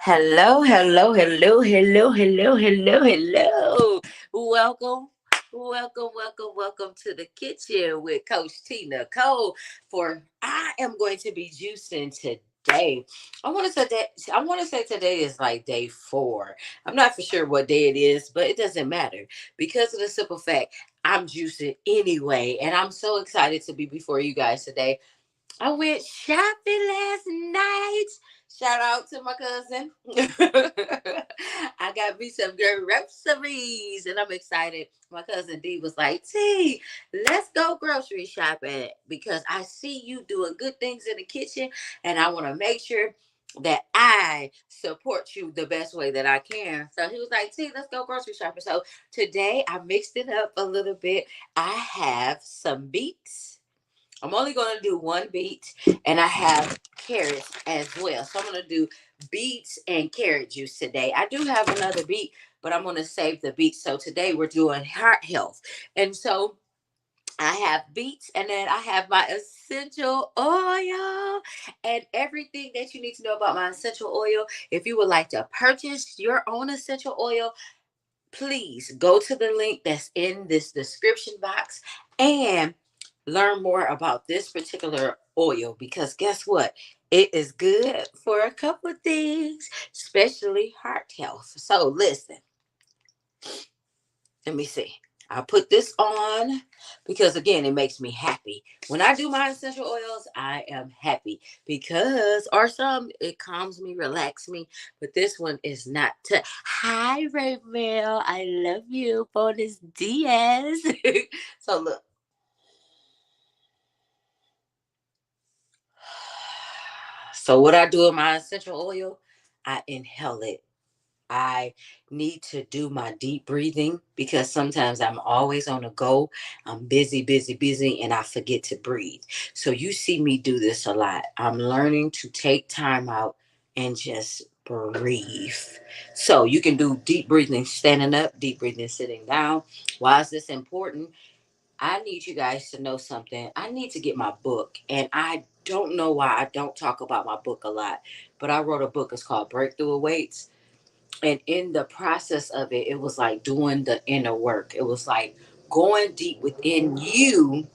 Hello, hello, hello, hello, hello, hello, hello. Welcome, welcome to the kitchen with Coach Tina Cole. For I am going to be juicing today. I want to say today is like day 4. I'm not for sure what day it is, but it doesn't matter because of the simple fact I'm juicing anyway, and I'm so excited to be before you guys today. I went shopping last night. Shout out to my cousin. I got me some good groceries and I'm excited. My cousin D was like, T, let's go grocery shopping because I see you doing good things in the kitchen and I want to make sure that I support you the best way that I can. So he was like, T, let's go grocery shopping. So today I mixed it up a little bit. I have some beets. I'm only going to do one beet and I have carrots as well. So I'm going to do beets and carrot juice today. I do have another beet, but I'm going to save the beets. So today we're doing heart health. And so I have beets and then I have my essential oil and everything that you need to know about my essential oil. If you would like to purchase your own essential oil, please go to the link that's in this description box and learn more about this particular oil because guess what? It is good for a couple of things, especially heart health. So listen, let me see. I put this on because again, it makes me happy. When I do my essential oils, I am happy because, or some, it calms me, relax me. But this one is not. Hi, Raymel. I love you, Bonus Diaz. So look. So what I do with my essential oil, I inhale it. I need to do my deep breathing because sometimes I'm always on the go. I'm busy, busy, busy, and I forget to breathe. So you see me do this a lot. I'm learning to take time out and just breathe. So you can do deep breathing standing up, deep breathing sitting down. Why is this important? I need you guys to know something. I need to get my book, and I don't know why I don't talk about my book a lot, but I wrote a book. It's called Breakthrough Awaits, and in the process of it, it was like doing the inner work. It was like going deep within you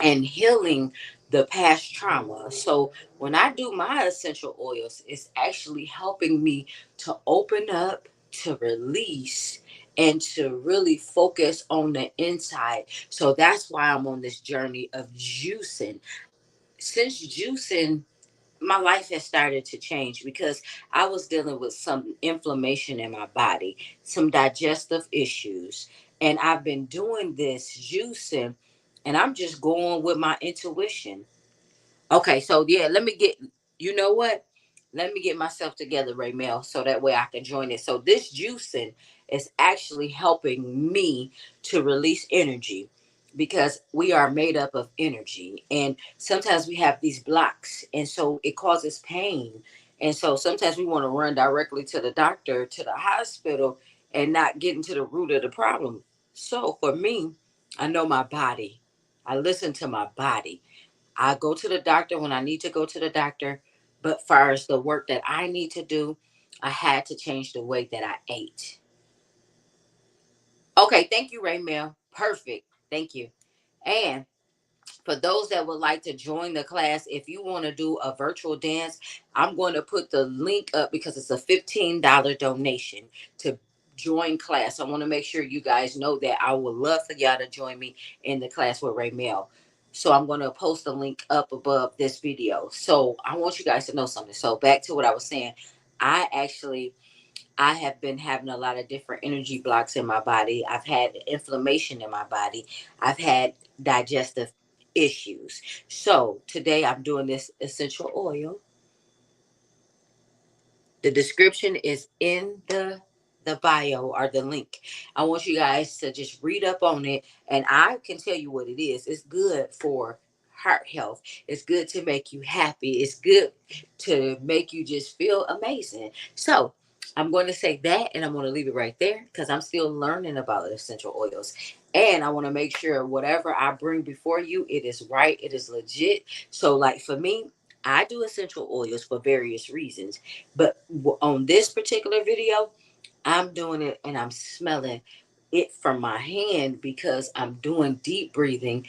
and healing the past trauma. So when I do my essential oils, it's actually helping me to open up, to release, and to really focus on the inside. So that's why I'm on this journey of juicing. Since juicing, my life has started to change because I was dealing with some inflammation in my body, some digestive issues, and I've been doing this juicing and I'm just going with my intuition. Okay, so yeah, let me get, you know what? Let me get myself together, Raymel, so that way I can join it. So this juicing is actually helping me to release energy because we are made up of energy. And sometimes we have these blocks, and so it causes pain. And so sometimes we want to run directly to the doctor, to the hospital, and not get into the root of the problem. So for me, I know my body. I listen to my body. I go to the doctor when I need to go to the doctor. But far as the work that I need to do, I had to change the way that I ate. Okay, thank you, Raymel. Perfect. Thank you. And for those that would like to join the class, if you want to do a virtual dance, I'm going to put the link up because it's a $15 donation to join class. I want to make sure you guys know that I would love for y'all to join me in the class with Raymel. So I'm going to post a link up above this video. So I want you guys to know something. So back to what I was saying. I actually I have been having a lot of different energy blocks in my body. I've had inflammation in my body. I've had digestive issues. So today I'm doing this essential oil. The description is in the bio or the link. I want you guys to just read up on it and I can tell you what it is. It's good for heart health. It's good to make you happy. It's good to make you just feel amazing. So I'm going to say that and I'm going to leave it right there because I'm still learning about essential oils. And I want to make sure whatever I bring before you, it is right, it is legit. So like for me, I do essential oils for various reasons, but on this particular video, I'm doing it and I'm smelling it from my hand because I'm doing deep breathing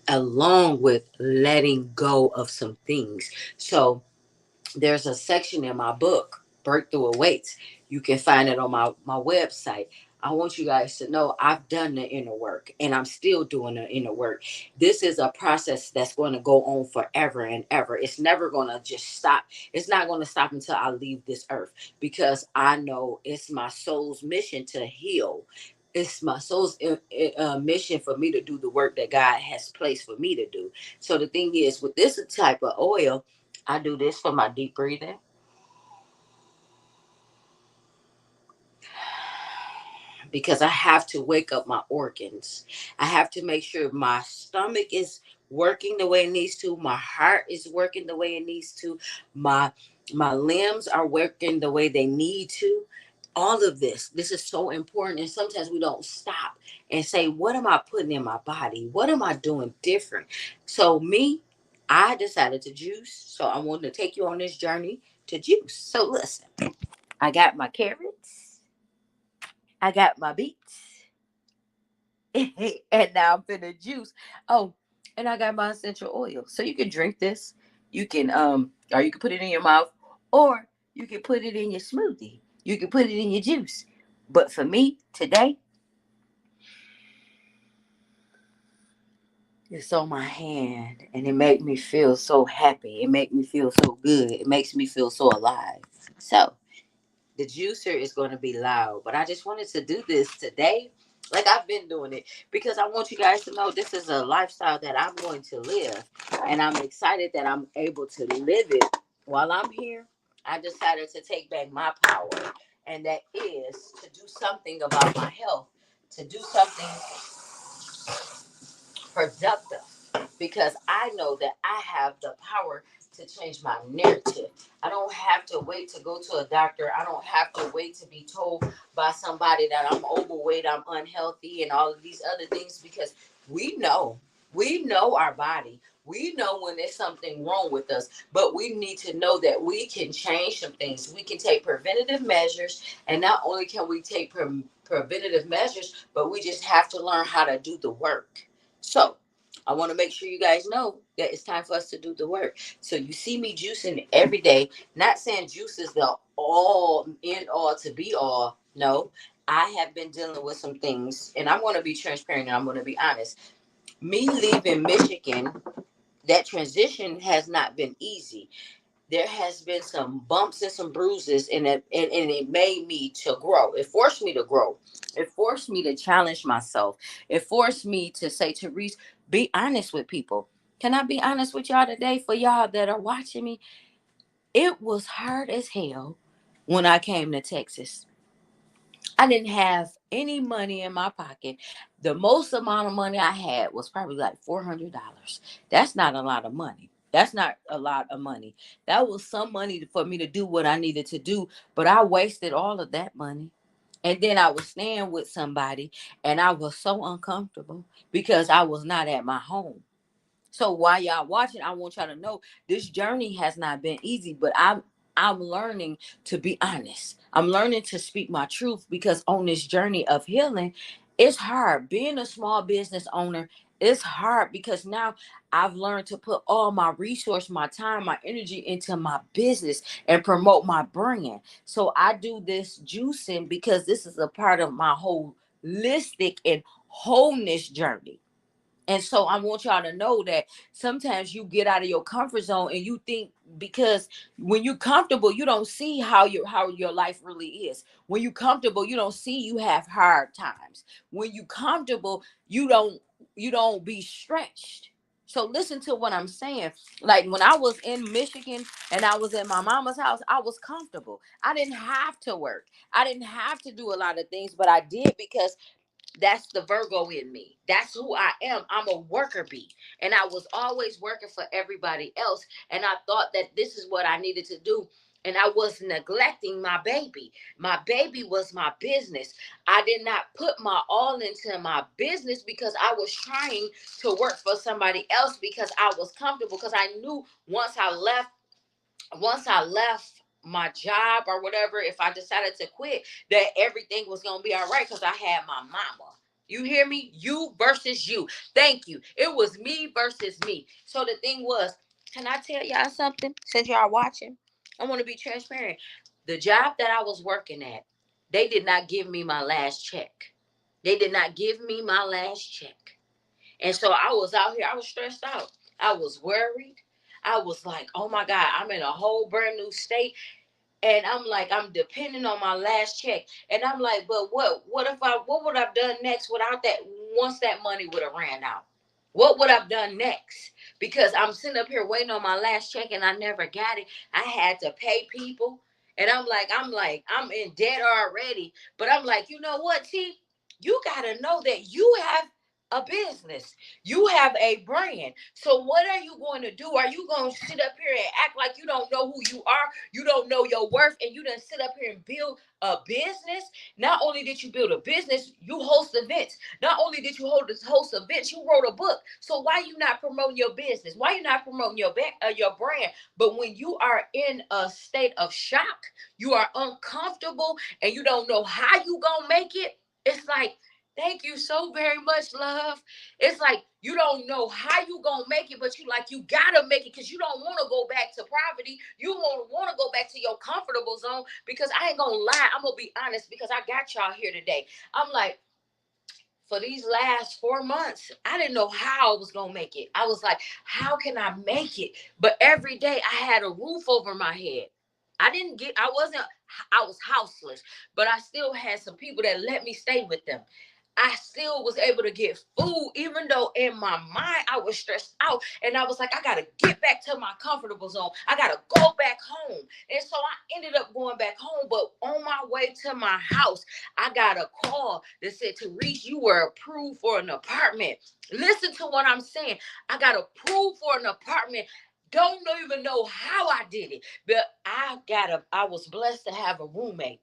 along with letting go of some things. So there's a section in my book, Breakthrough Awaits. You can find it on my website. I want you guys to know I've done the inner work and I'm still doing the inner work. This is a process that's going to go on forever and ever. It's never going to just stop. It's not going to stop until I leave this earth, because I know it's my soul's mission to heal. It's my soul's mission for me to do the work that God has placed for me to do. So the thing is, with this type of oil, I do this for my deep breathing because I have to wake up my organs. I have to make sure my stomach is working the way it needs to, my heart is working the way it needs to, my my limbs are working the way they need to. All of this is so important, and sometimes we don't stop and say, what am I putting in my body? What am I doing different? So me, I decided to juice. So I wanted to take you on this journey to juice. So listen, I got my carrots, I got my beets, and now I'm finna juice. Oh, and I got my essential oil. So you can drink this. You can or you can put it in your mouth, or you can put it in your smoothie. You can put it in your juice. But for me today, it's on my hand, and it makes me feel so happy. It makes me feel so good. It makes me feel so alive. So the juicer is going to be loud, but I just wanted to do this today. Like I've been doing it because I want you guys to know this is a lifestyle that I'm going to live, and I'm excited that I'm able to live it while I'm here. I decided to take back my power, and that is to do something about my health, to do something productive, because I know that I have the power to change my narrative. I don't have to wait to go to a doctor. I don't have to wait to be told by somebody that I'm overweight, I'm unhealthy, and all of these other things, because we know. We know our body. We know when there's something wrong with us, but we need to know that we can change some things. We can take preventative measures, and not only can we take preventative measures, but we just have to learn how to do the work. So, I want to make sure you guys know that it's time for us to do the work. So you see me juicing every day. Not saying juice is the all end all to be all. No, I have been dealing with some things, and I'm going to be transparent and I'm going to be honest. Me leaving Michigan, that transition has not been easy. There has been some bumps and some bruises, and it made me to grow. It forced me to grow. It forced me to challenge myself. It forced me to say, Terese, be honest with people. Can I be honest with y'all today? For y'all that are watching me, it was hard as hell when I came to Texas. I didn't have any money in my pocket. The most amount of money I had was probably like $400. That's not a lot of money. That's not a lot of money. That was some money for me to do what I needed to do, but I wasted all of that money. And then I was staying with somebody, and I was so uncomfortable because I was not at my home. So while y'all watching, I want y'all to know this journey has not been easy, but I'm learning to be honest. I'm learning to speak my truth, because on this journey of healing, it's hard. Being a small business owner, it's hard because now I've learned to put all my resource, my time, my energy into my business and promote my brand. So I do this juicing because this is a part of my holistic and wholeness journey. And so I want y'all to know that sometimes you get out of your comfort zone and you think, because when you're comfortable, you don't see how your life really is. When you're comfortable, you don't see you have hard times. When you comfortable, you don't be stretched. So listen to what I'm saying. Like when I was in Michigan and I was in my mama's house, I was comfortable. I didn't have to work. I didn't have to do a lot of things, but I did because that's the Virgo in me. That's who I am. I'm a worker bee. And I was always working for everybody else. And I thought that this is what I needed to do. And I was neglecting my baby. My baby was my business. I did not put my all into my business because I was trying to work for somebody else because I was comfortable. Because I knew once I left, once I left my job or whatever, if I decided to quit, that everything was gonna be all right because I had my mama. You hear me? You versus you. Thank you. It was me versus me. So the thing was, can I tell y'all something? Since y'all watching, I want to be transparent. The job that I was working at, they did not give me my last check. They did not give me my last check. And so I was out here, I was stressed out. I was worried. I was like, oh my God, I'm in a whole brand new state. And I'm like, I'm depending on my last check. And I'm like, but what would I've done next without that, once that money would have ran out? What would I've done next? Because I'm sitting up here waiting on my last check and I never got it. I had to pay people. And I'm in debt already. But I'm like, you know what, T? You gotta know that you have a business. You have a brand. So what are you going to do? Are you going to sit up here and act like you don't know who you are? You don't know your worth, and you done sit up here and build a business? Not only did you build a business, you host events. Not only did you host events, you wrote a book. So why you not promoting your business? Why you not promoting your brand? But when you are in a state of shock, you are uncomfortable, and you don't know how you gonna make it. It's like, thank you so very much, love. It's like you don't know how you gonna make it, but you gotta make it because you don't want to go back to poverty. You want to go back to your comfortable zone. Because I ain't gonna lie, I'm gonna be honest, because I got y'all here today. I'm like, for these last 4 months, I didn't know how I was gonna make it. I was like, how can I make it? But every day I had a roof over my head. I was houseless, but I still had some people that let me stay with them. I still was able to get food, even though in my mind I was stressed out. And I was like, I gotta get back to my comfortable zone. I gotta go back home. And so I ended up going back home. But on my way to my house, I got a call that said, Terese, you were approved for an apartment. Listen to what I'm saying. I got approved for an apartment. Don't even know how I did it, but I was blessed to have a roommate.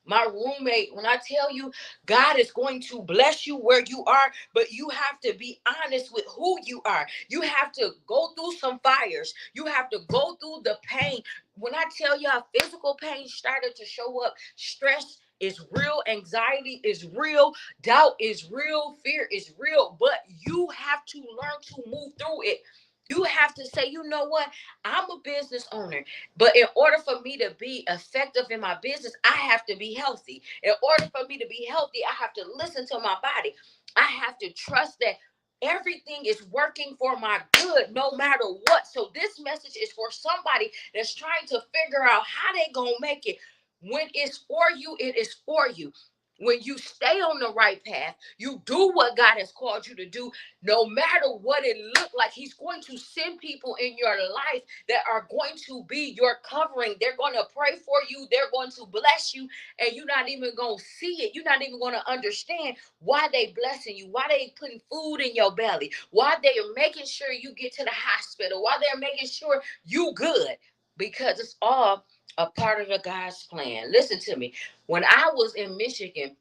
My roommate, when I tell you, God is going to bless you where you are, but you have to be honest with who you are. You have to go through some fires. You have to go through the pain. When I tell y'all, physical pain started to show up. Stress is real. Anxiety is real. Doubt is real. Fear is real. But you have to learn to move through it. You have to say, you know what? I'm a business owner. But in order for me to be effective in my business, I have to be healthy. In order for me to be healthy, I have to listen to my body. I have to trust that everything is working for my good no matter what. So this message is for somebody that's trying to figure out how they gonna make it. When it's for you, it is for you. When you stay on the right path, you do what God has called you to do, no matter what it looked like. He's going to send people in your life that are going to be your covering. They're going to pray for you. They're going to bless you, and you're not even going to see it. You're not even going to understand why they blessing you, why they putting food in your belly, why they are making sure you get to the hospital, why they're making sure you good, because it's all a part of the God's plan. Listen to me. When I was in Michigan,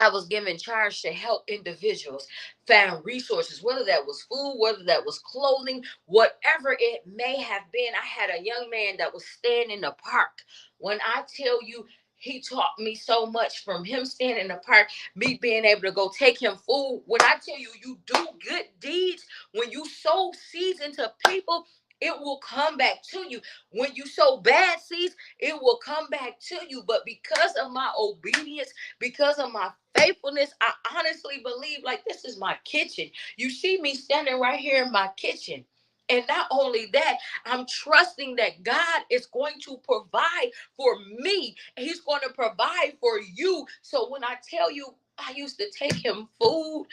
I was given charge to help individuals find resources, whether that was food, whether that was clothing, whatever it may have been. I had a young man that was staying in the park. When I tell you, he taught me so much, from him staying in the park, me being able to go take him food. When I tell you, you do good deeds, when you sow seeds into people, it will come back to you. When you sow bad seeds, it will come back to you. But because of my obedience, because of my faithfulness, I honestly believe, like, this is my kitchen. You see me standing right here in my kitchen. And not only that, I'm trusting that God is going to provide for me. He's going to provide for you. So when I tell you, I used to take him food,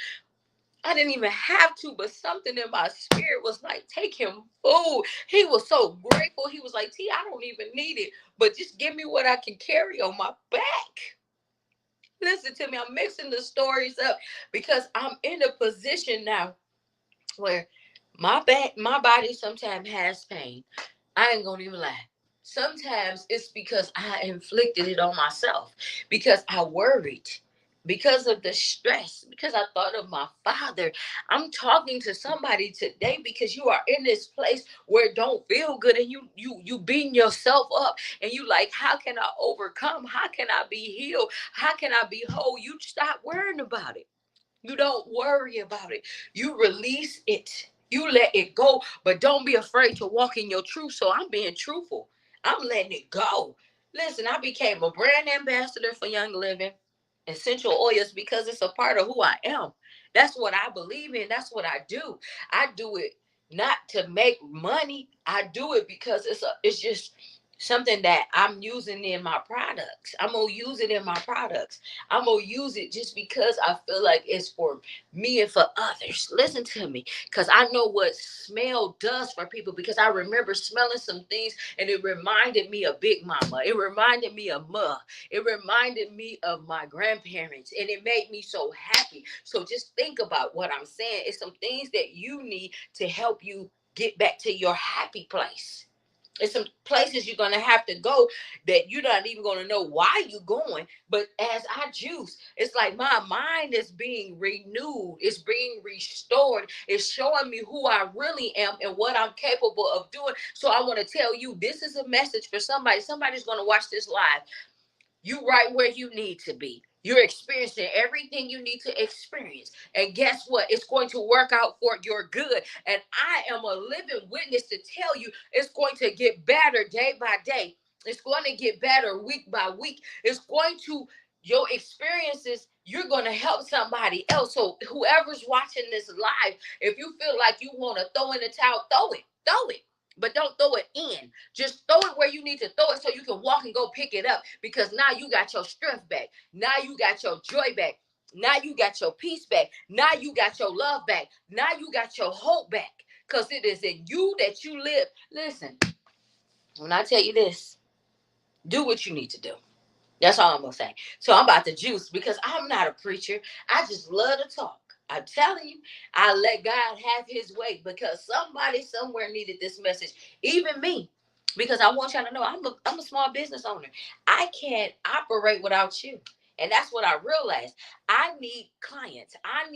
I didn't even have to, but something in my spirit was like, take him food. He was so grateful. He was like, T, I don't even need it, but just give me what I can carry on my back. Listen to me. I'm mixing the stories up because I'm in a position now where my body sometimes has pain. I ain't gonna even lie. Sometimes it's because I inflicted it on myself, because I worried, because of the stress, because I thought of my father. I'm talking to somebody today because you are in this place where it don't feel good, and you beating yourself up, and you like, how can I overcome? How can I be healed? How can I be whole? You stop worrying about it. You don't worry about it. You release it. You let it go, but don't be afraid to walk in your truth. So I'm being truthful. I'm letting it go. Listen, I became a brand ambassador for Young Living essential oils because it's a part of who I am. That's what I believe in. That's what I do. I do it not to make money. I do it because it's just something that I'm using in my products. I'm gonna use it in my products. I'm gonna use it just because I feel like it's for me and for others. Listen to me, because I know what smell does for people, because I remember smelling some things and it reminded me of Big Mama. It reminded me of Ma. It reminded me of my grandparents, and it made me so happy. So just think about what I'm saying. It's some things that you need to help you get back to your happy place. It's some places you're going to have to go that you're not even going to know why you're going. But as I juice, it's like my mind is being renewed. It's being restored. It's showing me who I really am and what I'm capable of doing. So I want to tell you, this is a message for somebody. Somebody's going to watch this live. You right where you need to be. You're experiencing everything you need to experience. And guess what? It's going to work out for your good. And I am a living witness to tell you it's going to get better day by day. It's going to get better week by week. It's going to, your experiences, you're going to help somebody else. So whoever's watching this live, if you feel like you want to throw in the towel, throw it. Throw it. But don't throw it in. Just throw it where you need to throw it so you can walk and go pick it up, because now you got your strength back. Now you got your joy back. Now you got your peace back. Now you got your love back. Now you got your hope back, because it is in you that you live. Listen, when I tell you this, do what you need to do. That's all I'm going to say. So I'm about to juice because I'm not a preacher. I just love to talk. I'm telling you, I let God have his way because somebody somewhere needed this message, even me. Because I want y'all to know I'm a small business owner. I can't operate without you. And that's what I realized. I need clients. I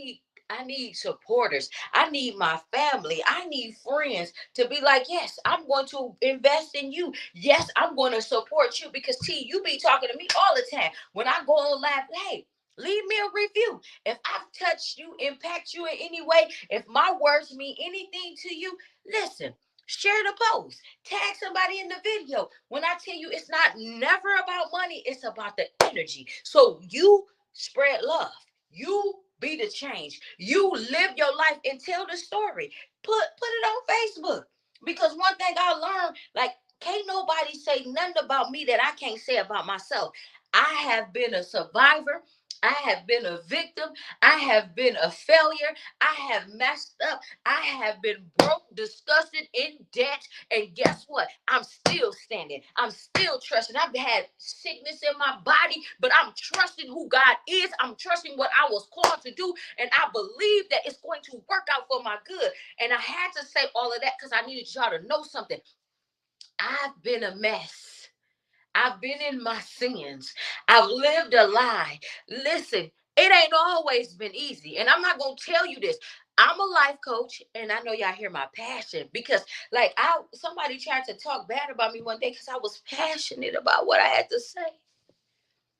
need supporters. I need my family. I need friends to be like, yes, I'm going to invest in you. Yes, I'm going to support you, because T, you be talking to me all the time. When I go on live, hey, leave me a review. If I've touched you, impact you in any way, if my words mean anything to you, listen, share the post, tag somebody in the video. When I tell you, it's not never about money, it's about the energy. So you spread love. You be the change. You live your life and tell the story. Put it on Facebook. Because one thing I learned, like, can't nobody say nothing about me that I can't say about myself. I have been a survivor. I have been a victim. I have been a failure. I have messed up. I have been broke, disgusted, in debt. And guess what? I'm still standing. I'm still trusting. I've had sickness in my body, but I'm trusting who God is. I'm trusting what I was called to do. And I believe that it's going to work out for my good. And I had to say all of that because I needed y'all to know something. I've been a mess. I've been in my sins. I've lived a lie. Listen, it ain't always been easy. And I'm not going to tell you this. I'm a life coach, and I know y'all hear my passion, because like somebody tried to talk bad about me one day because I was passionate about what I had to say.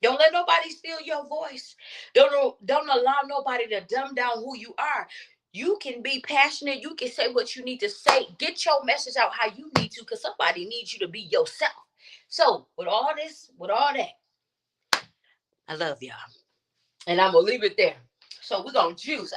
Don't let nobody steal your voice. Don't allow nobody to dumb down who you are. You can be passionate. You can say what you need to say. Get your message out how you need to, because somebody needs you to be yourself. So with all this, with all that, I love y'all. And I'm going to leave it there. So we're going to juice.